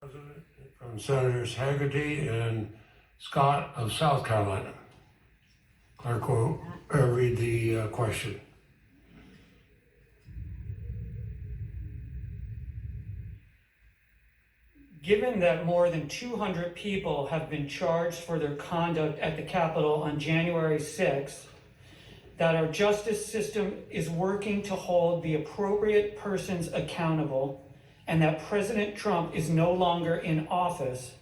From Senators Haggerty and Scott of South Carolina. Clerk will read the question. Given that more than 200 people have been charged for their conduct at the Capitol on January 6th, that our justice system is working to hold the appropriate persons accountable, and that President Trump is no longer in office,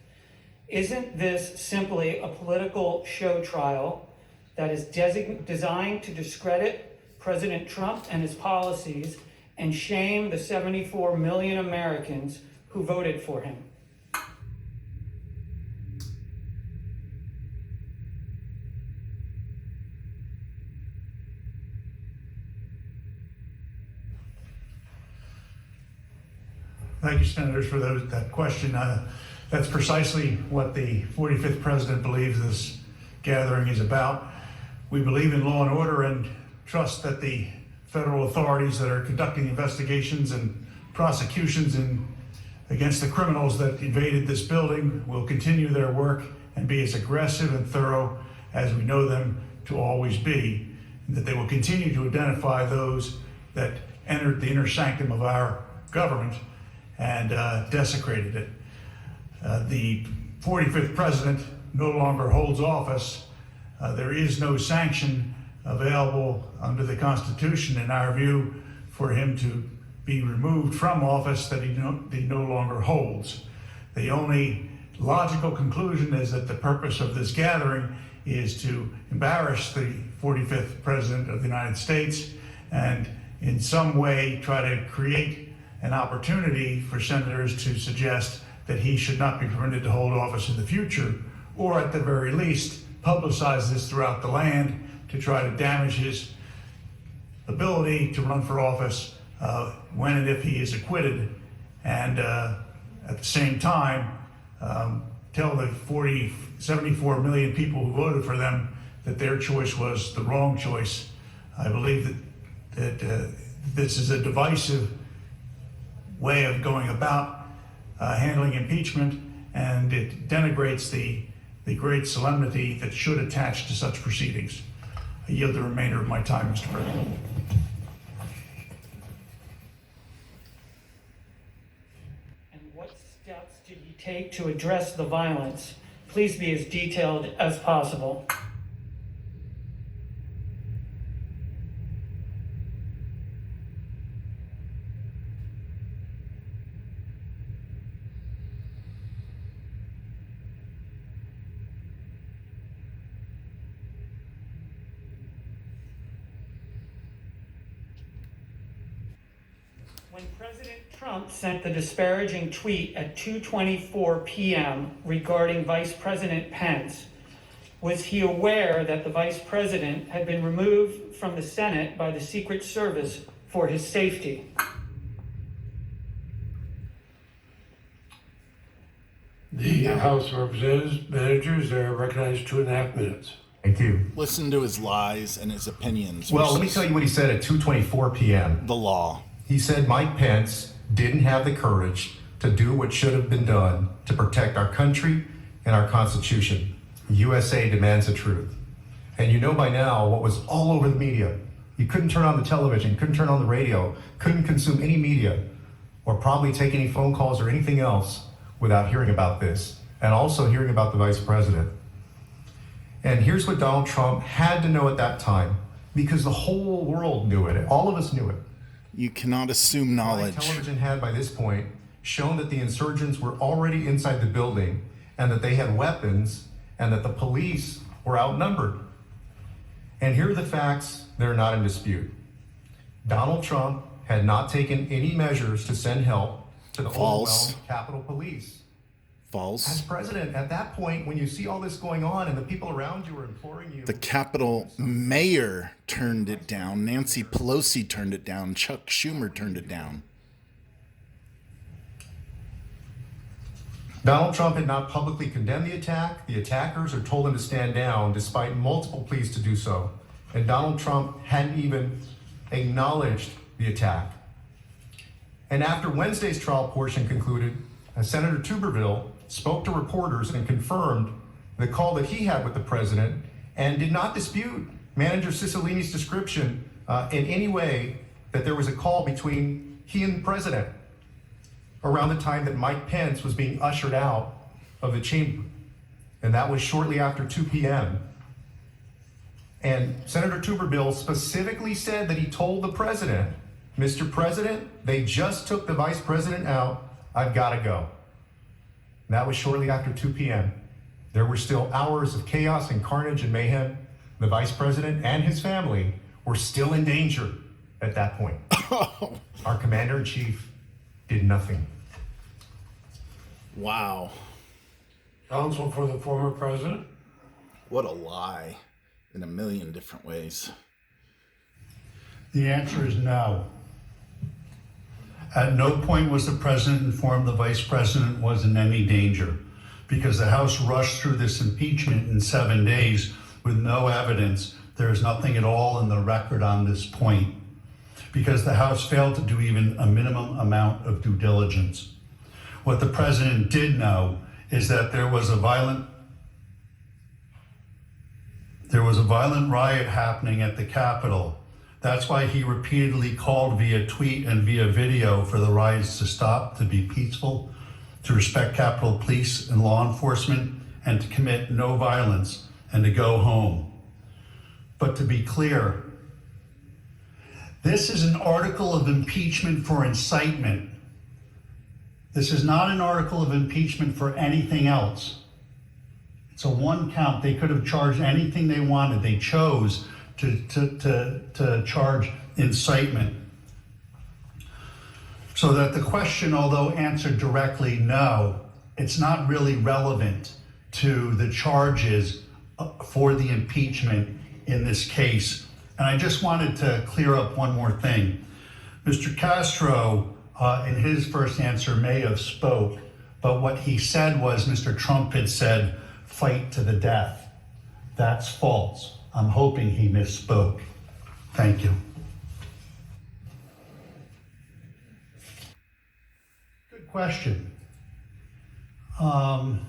isn't this simply a political show trial that is designed to discredit President Trump and his policies and shame the 74 million Americans who voted for him? Thank you, Senators, for that question. That's precisely what the 45th President believes this gathering is about. We believe in law and order and trust that the federal authorities that are conducting investigations and prosecutions against the criminals that invaded this building will continue their work and be as aggressive and thorough as we know them to always be, and that they will continue to identify those that entered the inner sanctum of our government and desecrated it. The 45th President no longer holds office. There is no sanction available under the Constitution, in our view, for him to be removed from office that he no longer holds. The only logical conclusion is that the purpose of this gathering is to embarrass the 45th President of the United States and in some way try to create an opportunity for senators to suggest that he should not be permitted to hold office in the future, or at the very least, publicize this throughout the land to try to damage his ability to run for office when and if he is acquitted, and at the same time, tell the 74 million people who voted for them that their choice was the wrong choice. I believe that this is a divisive way of going about handling impeachment, and it denigrates the great solemnity that should attach to such proceedings. I yield the remainder of my time, Mr. President. And what steps did he take to address the violence? Please be as detailed as possible. When President Trump sent the disparaging tweet at 2:24 p.m. regarding Vice President Pence, was he aware that the Vice President had been removed from the Senate by the Secret Service for his safety? The House of Representatives managers are recognized 2.5 minutes. Thank you. Listen to his lies and his opinions. Well, let me tell you what he said at 2:24 p.m. The law. He said Mike Pence didn't have the courage to do what should have been done to protect our country and our Constitution. USA demands the truth. And you know by now what was all over the media. You couldn't turn on the television, couldn't turn on the radio, couldn't consume any media, or probably take any phone calls or anything else without hearing about this, and also hearing about the Vice President. And here's what Donald Trump had to know at that time, because the whole world knew it. All of us knew it. You cannot assume knowledge. Television had, by this point, shown that the insurgents were already inside the building and that they had weapons and that the police were outnumbered. And here are the facts that are not in dispute. Donald Trump had not taken any measures to send help to the False. overwhelmed Capitol Police. As False. president, at that point, when you see all this going on and the people around you are imploring you... The Capitol mayor turned it down. Nancy Pelosi turned it down. Chuck Schumer turned it down. Donald Trump had not publicly condemned the attack, the attackers, or told them to stand down, despite multiple pleas to do so. And Donald Trump hadn't even acknowledged the attack. And after Wednesday's trial portion concluded, Senator Tuberville spoke to reporters and confirmed the call that he had with the president and did not dispute Manager Cicilline's description in any way that there was a call between he and the president around the time that Mike Pence was being ushered out of the chamber. And that was shortly after 2 p.m. And Senator Tuberville specifically said that he told the president, Mr. President, they just took the vice president out. I've got to go. And that was shortly after 2 p.m. There were still hours of chaos and carnage and mayhem. The vice president and his family were still in danger at that point. Our commander-in-chief did nothing. Wow. Counsel for the former president? What a lie in a million different ways. The answer is no. At no point was the president informed the vice president was in any danger, because the House rushed through this impeachment in 7 days with no evidence. There is nothing at all in the record on this point, because the House failed to do even a minimum amount of due diligence. What the president did know is that there was a violent riot happening at the Capitol. That's why he repeatedly called via tweet and via video for the riots to stop, to be peaceful, to respect Capitol Police and law enforcement, and to commit no violence, and to go home. But to be clear, this is an article of impeachment for incitement. This is not an article of impeachment for anything else. It's a one count. They could have charged anything they wanted. They chose to charge incitement. So that the question, although answered directly no, it's not really relevant to the charges for the impeachment in this case. And I just wanted to clear up one more thing. Mr. Castro, in his first answer, may have spoke, but what he said was Mr. Trump had said, fight to the death. That's false. I'm hoping he misspoke. Thank you. Good question. And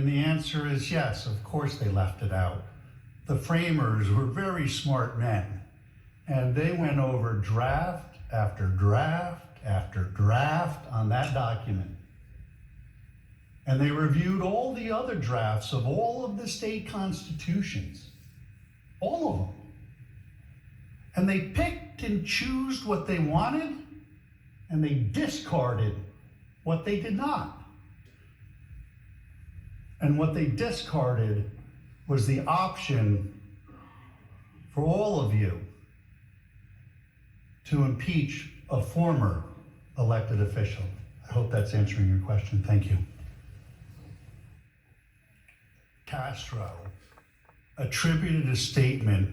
the answer is yes, of course they left it out. The framers were very smart men, and they went over draft after draft after draft on that document. And they reviewed all the other drafts of all of the state constitutions, all of them. And they picked and chose what they wanted, and they discarded what they did not. And what they discarded was the option for all of you to impeach a former elected official. I hope that's answering your question. Thank you. Castro attributed a statement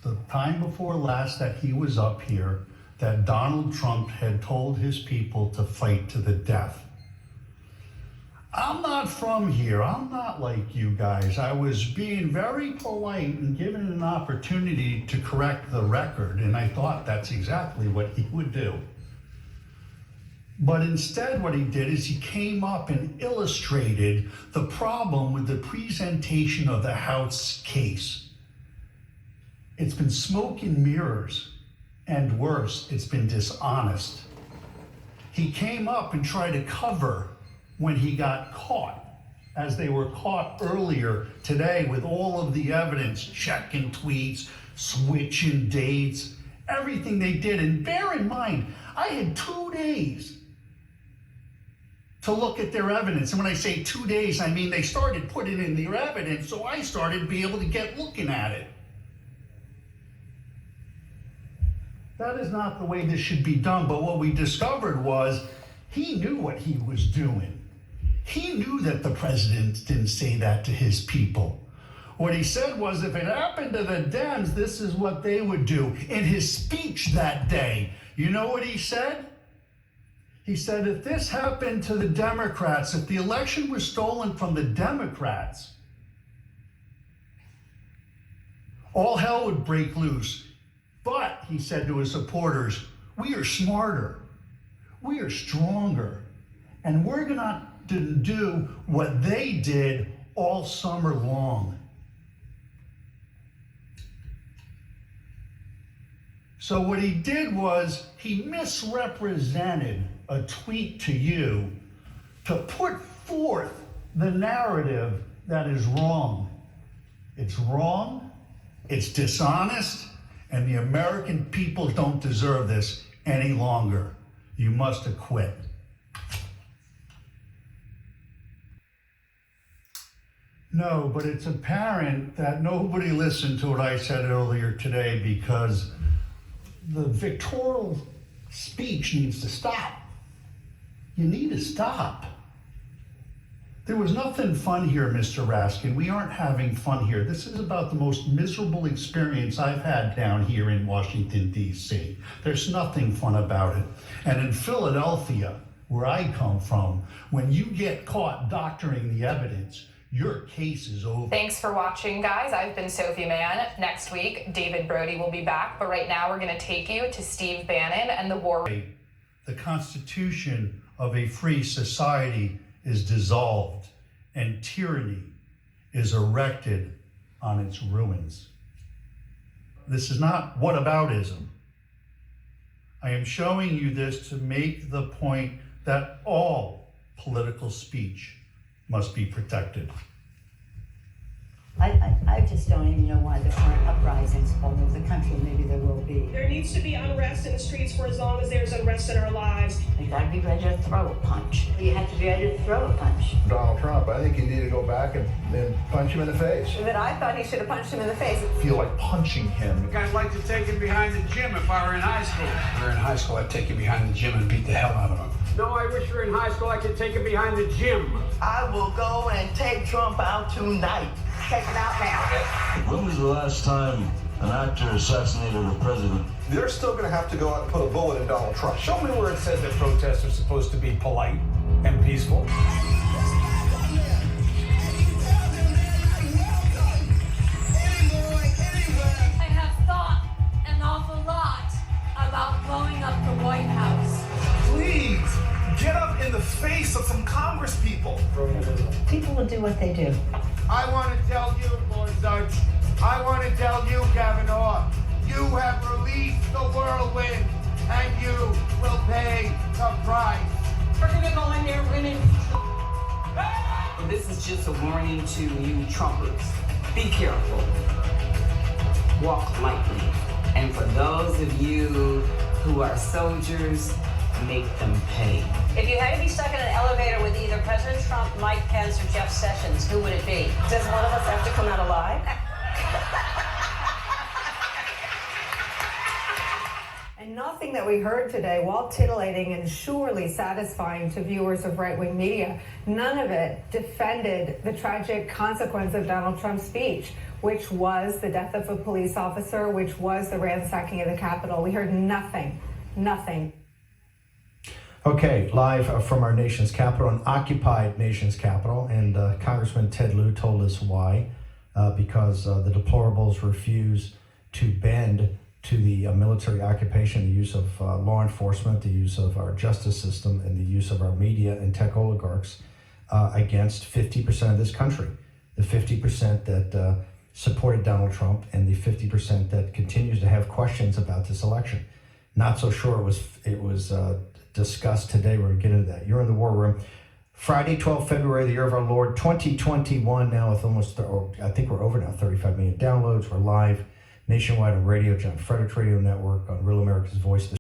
the time before last that he was up here that Donald Trump had told his people to fight to the death. I'm not from here. I'm not like you guys. I was being very polite and given an opportunity to correct the record, and I thought that's exactly what he would do. But instead what he did is he came up and illustrated the problem with the presentation of the House case. It's been smoke and mirrors, and worse, it's been dishonest. He came up and tried to cover when he got caught, as they were caught earlier today with all of the evidence, checking tweets, switching dates, everything they did. And bear in mind, I had 2 days to look at their evidence. And when I say 2 days, I mean they started putting in their evidence, so I started to be able to get looking at it. That is not the way this should be done, but what we discovered was he knew what he was doing. He knew that the president didn't say that to his people. What he said was if it happened to the Dems, this is what they would do. In his speech that day, you know what he said? He said, if this happened to the Democrats, if the election was stolen from the Democrats, all hell would break loose. But, he said to his supporters, we are smarter, we are stronger, and we're not didn't do what they did all summer long. So what he did was he misrepresented a tweet to you to put forth the narrative that is wrong. It's wrong, it's dishonest, and the American people don't deserve this any longer. You must acquit. No, but it's apparent that nobody listened to what I said earlier today because the victorial speech needs to stop. You need to stop. There was nothing fun here, Mr. Raskin. We aren't having fun here. This is about the most miserable experience I've had down here in Washington, D.C. There's nothing fun about it. And in Philadelphia, where I come from, when you get caught doctoring the evidence, your case is over. Thanks for watching, guys. I've been Sophie Mann. Next week, David Brody will be back, but right now we're going to take you to Steve Bannon and the war. The Constitution of a free society is dissolved and tyranny is erected on its ruins. This is not whataboutism. I am showing you this to make the point that all political speech must be protected. I just don't even know why there aren't uprisings all over the country. Maybe there will be. There needs to be unrest in the streets for as long as there's unrest in our lives. You gotta be ready to throw a punch. You have to be ready to throw a punch. Donald Trump, I think you need to go back and punch him in the face. That I thought he should have punched him in the face. I feel like punching him. I'd like to take him behind the gym if I were in high school. If I were in high school, I'd take him behind the gym and beat the hell out of him. No, I wish we were in high school, I could take him behind the gym. I will go and take Trump out tonight. Take him out now. When was the last time an actor assassinated a president? They're still going to have to go out and put a bullet in Donald Trump. Show me where it says that protests are supposed to be polite and peaceful. I have thought an awful lot about blowing up the White House. Please, get up in the face of some Congress people. People will do what they do. I want to tell you, Lord Judge, I want to tell you, Kavanaugh, you have released the whirlwind, and you will pay the price. We're gonna go in there winning. This is just a warning to you Trumpers. Be careful. Walk lightly. And for those of you who are soldiers, make them pay. If you had to be stuck in an elevator with either President Trump, Mike Pence, or Jeff Sessions, who would it be? Does one of us have to come out alive? And nothing that we heard today, while titillating and surely satisfying to viewers of right-wing media, none of it defended the tragic consequence of Donald Trump's speech, which was the death of a police officer, which was the ransacking of the Capitol. We heard nothing, nothing. Okay, live from our nation's capital, an occupied nation's capital, and Congressman Ted Lieu told us why, because the deplorables refuse to bend to the military occupation, the use of law enforcement, the use of our justice system, and the use of our media and tech oligarchs against 50% of this country. The 50% that supported Donald Trump and the 50% that continues to have questions about this election. Not so sure it was discussed today. We're going to get into that. You're in the War Room. Friday, 12 February, the year of our Lord, 2021, now with almost, I think we're over now, 35 million downloads. We're live nationwide on radio, John Frederick's Radio Network, on Real America's Voice.